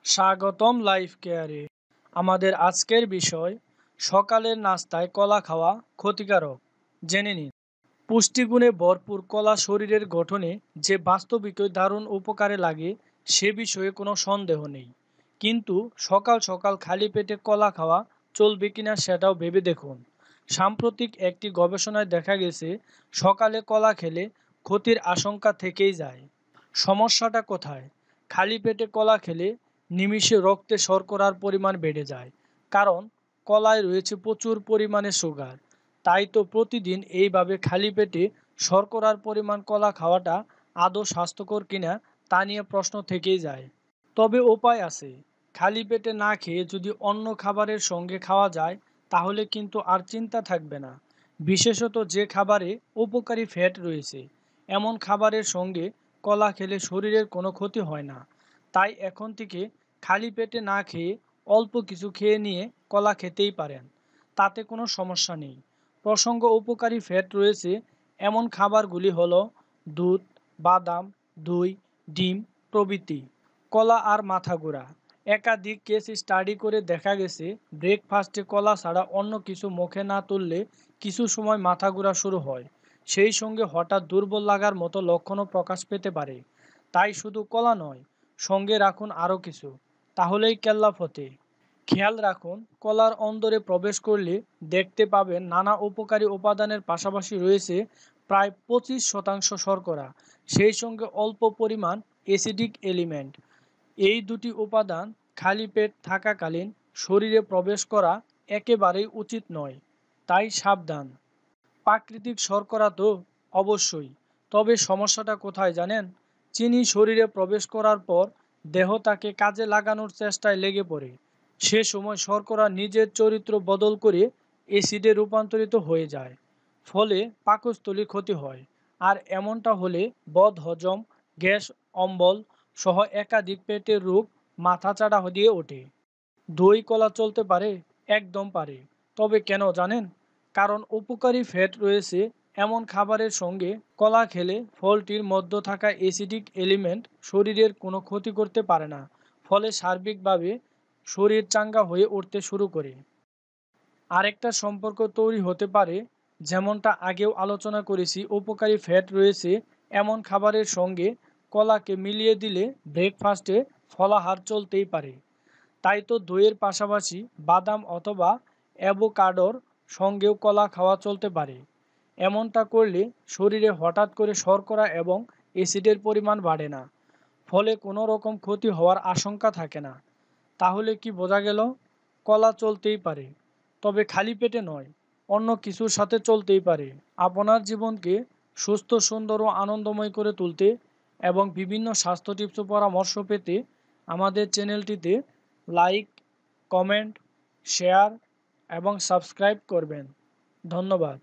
স্বাগতম লাইফ কেয়ারে। আমাদের আজকের বিষয় সকালের নাস্তায় কলা খাওয়া ক্ষতিকারক। জেনে নিন। পুষ্টিগুণে ভরপুর কলা শরীরের গঠনে যে বাস্তবিকই দারুণ উপকারে লাগে সে বিষয়ে কোনো সন্দেহ নেই, কিন্তু সকাল সকাল খালি পেটে কলা খাওয়া চলবে কিনা সেটাও ভেবে দেখুন। সাম্প্রতিক একটি গবেষণায় দেখা গেছে সকালে কলা খেলে ক্ষতির আশঙ্কা থেকেই যায়। সমস্যাটা কোথায়? খালি পেটে কলা খেলে নিমিষে রক্তে শর্করার পরিমাণ বেড়ে যায়, কারণ কলায় রয়েছে প্রচুর পরিমাণে সুগার। তাই তো প্রতিদিন এইভাবে খালি পেটে শর্করার পরিমাণ কলা খাওয়াটা আদৌ স্বাস্থ্যকর কিনা তা নিয়ে প্রশ্ন থেকেই যায়। তবে উপায় আছে। খালি পেটে না খেয়ে যদি অন্য খাবারের সঙ্গে খাওয়া যায় তাহলে কিন্তু আর চিন্তা থাকবে না। বিশেষত যে খাবারে উপকারী ফ্যাট রয়েছে এমন খাবারের সঙ্গে কলা খেলে শরীরের কোনো ক্ষতি হয় না। তাই এখন থেকে খালি পেটে না খেয়ে অল্প কিছু খেয়ে নিয়ে কলা খেতেই পারেন, তাতে কোনো সমস্যা নেই। প্রসঙ্গ উপকারী ফ্যাট রয়েছে এমন খাবারগুলি হলো দুধ, বাদাম, দই, ডিম প্রভৃতি। কলা আর মাথা ঘোরা। একাধিক কেস স্টাডি করে দেখা গেছে ব্রেকফাস্টে কলা ছাড়া অন্য কিছু মুখে না তুললে কিছু সময় মাথা ঘোরা শুরু হয়, সেই সঙ্গে হঠাৎ দুর্বল লাগার মতো লক্ষণও প্রকাশ পেতে পারে। তাই শুধু কলা নয়, সঙ্গে রাখুন আরও কিছু, তাহলেই কেল্লা ফতে। খেয়াল রাখুন, কলার অন্দরে প্রবেশ করলে দেখতে পাবেন নানা উপকারী উপাদানের পাশাপাশি রয়েছে প্রায় 25% শর্করা, সেই সঙ্গে অল্প পরিমাণ অ্যাসিডিক এলিমেন্ট। এই দুটি উপাদান খালি পেট থাকাকালীন শরীরে প্রবেশ করা একেবারেই উচিত নয়, তাই সাবধান। প্রাকৃতিক শর্করা তো অবশ্যই, তবে সমস্যাটা কোথায় জানেন? চিনি শরীরে প্রবেশ করার পর দেহ তাকে কাজে লাগানোর চেষ্টায় লেগে পড়ে। সে সময় শর্করা নিজের চরিত্র বদল করে অ্যাসিডে রূপান্তরিত হয়ে যায়, ফলে পাকস্থলী ক্ষতি হয়। আর এমনটা হলে বদহজম, গ্যাস, অম্বল সহ একাধিক পেটের রোগ মাথাচাড়া দিয়ে ওঠে। দই কলা চলতে পারে? একদম পারে। তবে কেন জানেন? কারণ উপকারী ফ্যাট রয়েছে এমন খাবারের সঙ্গে। কলা খেলে ফলটির মধ্যে থাকা অ্যাসিডিক এলিমেন্ট শরীরের কোনো ক্ষতি করতে পারে না, ফলে সার্বিকভাবে শরীর চাঙ্গা হয়ে উঠতে শুরু করে। আরেকটা সম্পর্ক তৈরি হতে পারে, যেমনটা আগেও আলোচনা করেছি, উপকারী ফ্যাট রয়েছে এমন খাবারের সঙ্গে কলাকে মিলিয়ে দিলে ব্রেকফাস্টে ফলাহার চলতেই পারে। তাই তো দইয়ের পাশাপাশি বাদাম অথবা অ্যাভোকাডোর সঙ্গেও কলা খাওয়া চলতে পারে। এমনটা করলে শরীরে হঠাৎ করে শর্করা এবং অ্যাসিডের পরিমাণ বাড়ে না, ফলে কোনো রকম ক্ষতি হওয়ার আশঙ্কা থাকে না। তাহলে কি বোঝা গেল? কলা চলতেই পারে, তবে খালি পেটে নয়, অন্য কিছুর সাথে চলতেই পারে। আপনার জীবনকে সুস্থ, সুন্দর ও আনন্দময় করে তুলতে এবং বিভিন্ন স্বাস্থ্য টিপস ও পরামর্শ পেতে আমাদের চ্যানেলটিতে লাইক, কমেন্ট, শেয়ার এবং সাবস্ক্রাইব করবেন। ধন্যবাদ।